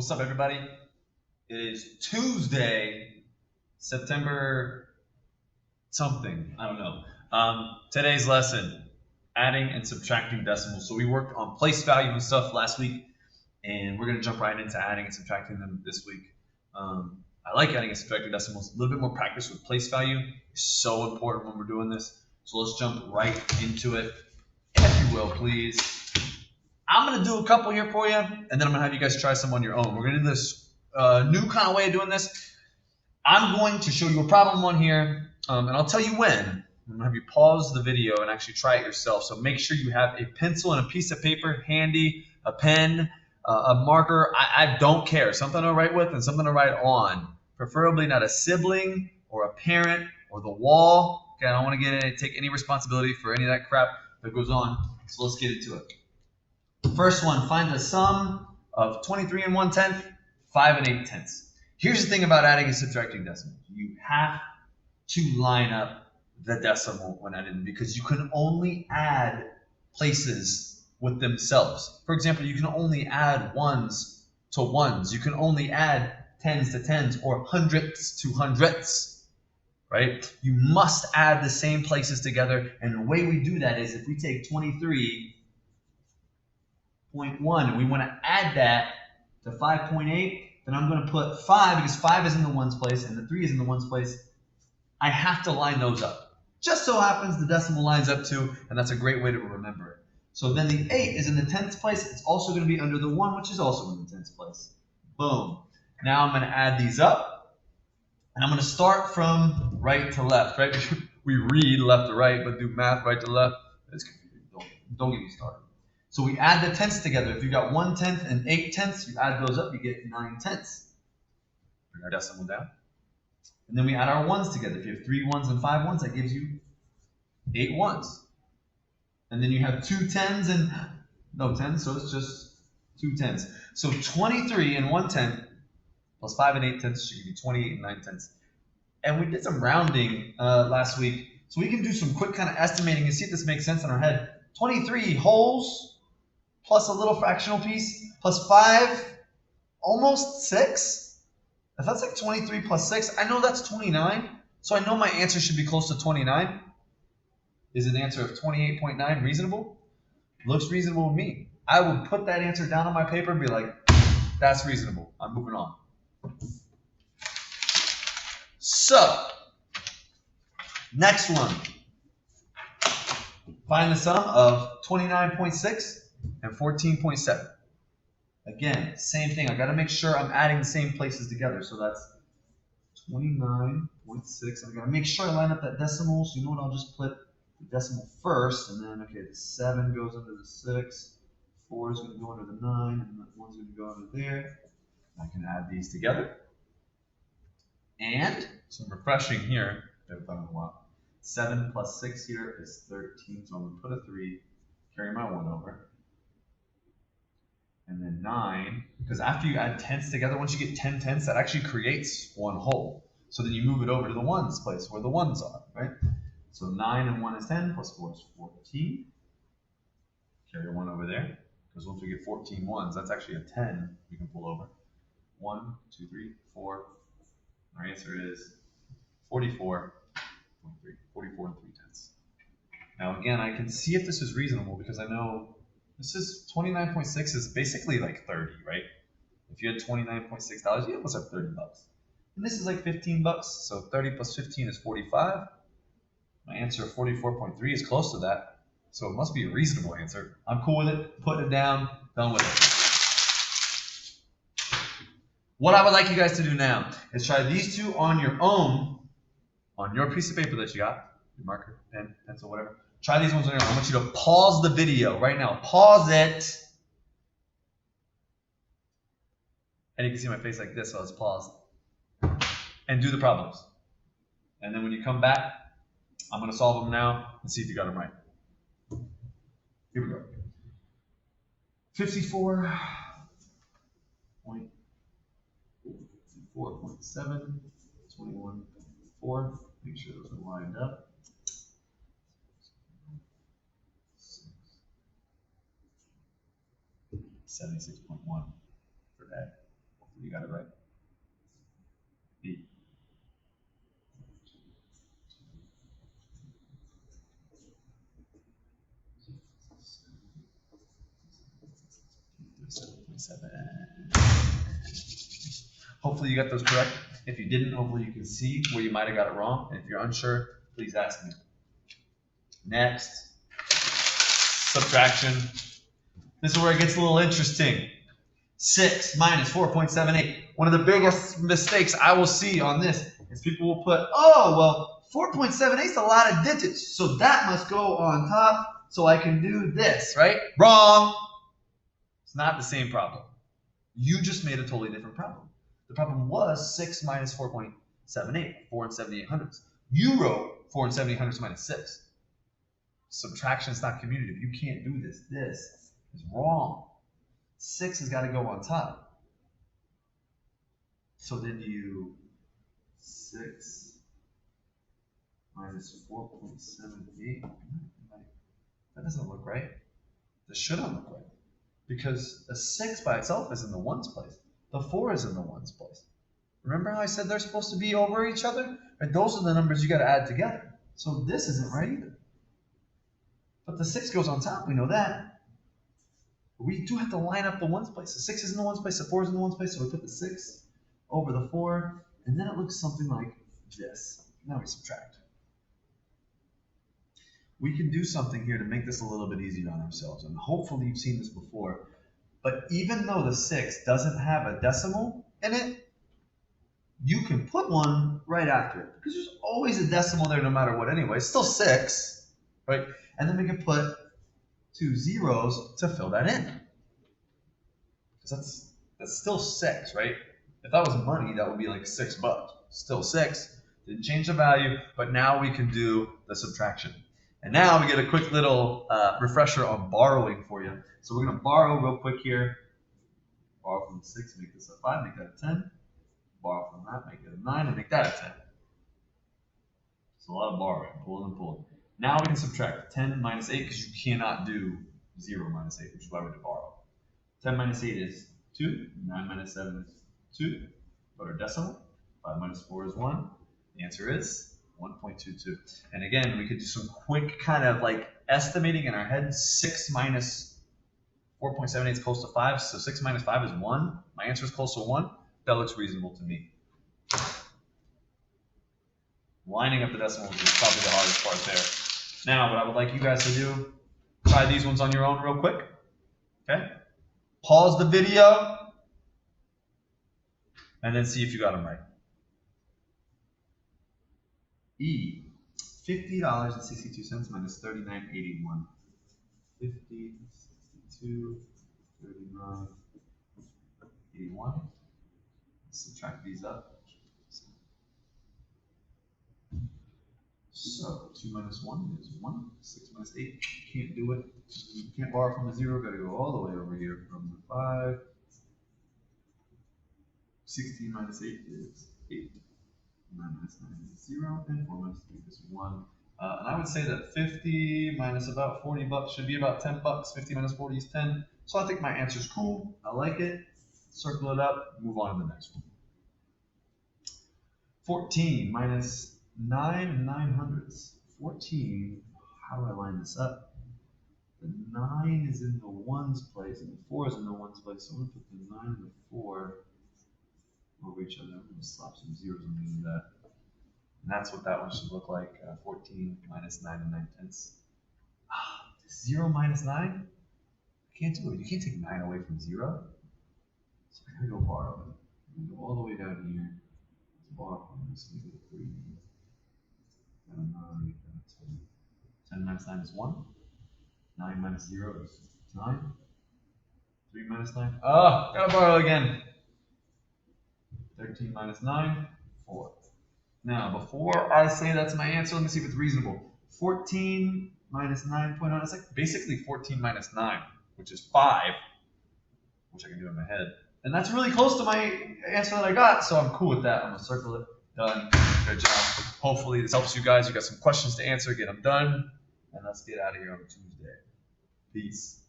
What's up, everybody? It is Tuesday, September something. I don't know. Today's lesson, adding and subtracting decimals. So we worked on place value and stuff last week, and we're going to jump right into adding and subtracting them this week. I like adding and subtracting decimals. A little bit more practice with place value is so important when we're doing this. So let's jump right into it, if you will, please. I'm going to do a couple here for you, and then I'm going to have you guys try some on your own. We're going to do this new kind of way of doing this. I'm going to show you a problem one here, and I'll tell you when. I'm going to have you pause the video and actually try it yourself. So make sure you have a pencil and a piece of paper handy, a pen, a marker. I don't care. Something to write with and something to write on. Preferably not a sibling or a parent or the wall. Okay, I don't want to take any responsibility for any of that crap that goes on. So let's get into it. First one, find the sum of 23 and 1/10, 5 and 8/10. Here's the thing about adding and subtracting decimals. You have to line up the decimal when adding, because you can only add places with themselves. For example, you can only add ones to ones. You can only add tens to tens or hundredths to hundredths, right? You must add the same places together, and the way we do that is if we take 23.1 and we want to add that to 5.8, then I'm going to put 5 because 5 is in the ones place and the 3 is in the ones place. I have to line those up. Just so happens the decimal lines up too, and that's a great way to remember it. So then the 8 is in the tenths place. It's also going to be under the 1, which is also in the tenths place. Boom. Now I'm going to add these up, and I'm going to start from right to left. Right? We read left to right, but do math right to left. It's confusing. Don't get me started. So we add the tenths together. If you got 1/10 and 8/10, you add those up, you get 9/10. Bring our decimal down. And then we add our ones together. If you have 3 ones and 5 ones, that gives you 8 ones. And then you have 2 tens and no tens, so it's just 2 tens. So 23 and 1/10 plus 5 and 8/10 should give you 28 and 9/10. And we did some rounding last week, so we can do some quick kind of estimating and see if this makes sense in our head. 23 wholes plus a little fractional piece plus 5, almost 6. If that's like 23 plus 6, I know that's 29. So I know my answer should be close to 29. Is an answer of 28.9 reasonable? Looks reasonable to me. I would put that answer down on my paper and be like, that's reasonable. I'm moving on. So, next one. Find the sum of 29.6 and 14.7. Again, same thing. I got to make sure I'm adding the same places together. So that's 29.6. I got to make sure I line up that decimal. So you know what? I'll just put the decimal first, and then okay, the 7 goes under the 6, 4 is going to go under the 9, and the 1's going to go under there. I can add these together. And some refreshing here. 7 plus 6 here is 13, so I'm going to put a 3, carry my 1 over. And then 9, because after you add tenths together, once you get 10 tenths, that actually creates one whole. So then you move it over to the ones place where the ones are, right? So 9 and 1 is 10, plus 4 is 14. Carry 1 over there, because once we get 14 ones, that's actually a 10 we can pull over. 1, 2, 3, 4. Our answer is 44.3, 44 and 3/10. Now again, I can see if this is reasonable because I know this is 29.6 is basically like 30, right? If you had $29.6, you almost have 30 bucks. And this is like 15 bucks, so 30 plus 15 is 45. My answer of 44.3 is close to that, so it must be a reasonable answer. I'm cool with it, putting it down, done with it. What I would like you guys to do now is try these two on your own, on your piece of paper that you got, your marker, pen, pencil, whatever. Try these ones on your own. I want you to pause the video right now. Pause it. And you can see my face like this, so it's paused. And do the problems. And then when you come back, I'm going to solve them now and see if you got them right. Here we go. 54.7, 21.4. Make sure those are lined up. 76.1 for that. You got it right. B. Hopefully you got those correct. If you didn't, hopefully you can see where you might have got it wrong. And if you're unsure, please ask me. Next, subtraction. This is where it gets a little interesting. 6 minus 4.78. One of the biggest mistakes I will see on this is people will put, oh, well, 4.78 is a lot of digits, so that must go on top so I can do this, right? Wrong. It's not the same problem. You just made a totally different problem. The problem was 6 minus 4.78, 4 and 78 hundredths. You wrote 4 and 78 hundredths minus 6. Subtraction is not commutative. You can't do this. This is wrong. 6 has got to go on top. So then you 6 minus 4.78. That doesn't look right. This shouldn't look right. Because a 6 by itself is in the ones place. The 4 is in the ones place. Remember how I said they're supposed to be over each other? And those are the numbers you got to add together. So this isn't right either. But the 6 goes on top. We know that. But we do have to line up the ones place. The 6 is in the ones place. The 4 is in the ones place. So we put the 6 over the 4. And then it looks something like this. Now we subtract. We can do something here to make this a little bit easier on ourselves. And hopefully you've seen this before. But even though the 6 doesn't have a decimal in it, you can put one right after it. Because there's always a decimal there no matter what anyway. It's still 6, right? And then we can put 2 zeros to fill that in. Because that's still 6, right? If that was money, that would be like $6. Still 6. Didn't change the value, but now we can do the subtraction. And now we get a quick little refresher on borrowing for you. So we're going to borrow real quick here. Borrow from the 6, make this a 5, make that a 10. Borrow from that, make it a 9, and make that a 10. It's a lot of borrowing, pulling and pulling. Now we can subtract 10 minus 8 because you cannot do 0 minus 8, which is why we do borrow. 10 minus 8 is 2. 9 minus 7 is 2. Put our decimal. 5 minus 4 is 1. The answer is 1.22. And again, we could do some quick kind of like estimating in our head. 6 minus 4.78 is close to 5. So 6 minus 5 is 1. My answer is close to 1. That looks reasonable to me. Lining up the decimals is probably the hardest part there. Now, what I would like you guys to do, try these ones on your own real quick. Okay? Pause the video and then see if you got them right. E, $50.62 minus $39.81. 50, 62, 39, 81. Let's subtract these up. So 2 minus 1 is 1. 6 minus 8, can't do it. You can't borrow from the 0, got to go all the way over here from the 5. 16 minus 8 is 8. 9 minus 9 is 0, and 4 minus 3 is 1. And I would say that 50 minus about $40 should be about $10. 50 minus 40 is 10. So I think my answer is cool. I like it. Circle it up. Move on to the next one. 14 minus 9 and 900ths. 14. How do I line this up? The 9 is in the ones place, and the 4 is in the ones place. So I'm going to put the 9 and the 4 over each other. I'm going to slap some zeros underneath that. And that's what that one should look like. 14 minus 9 and 9/10. 0 minus 9? I can't do it. You can't take 9 away from 0. So I gotta go borrow it. I'm gonna go all the way down here. Let's borrow from this. Make it a 3. And a 9, make that a 10. 10 minus 9 is 1. 9 minus 0 is 9. 3 minus 9. Oh, gotta borrow again. 13 minus 9, 4. Now, before I say that's my answer, let me see if it's reasonable. 14 minus 9.0, it's like basically 14 minus 9, which is 5, which I can do in my head. And that's really close to my answer that I got, so I'm cool with that. I'm going to circle it. Done. Good job. Hopefully this helps you guys. You got some questions to answer. Get them done. And let's get out of here on Tuesday. Peace.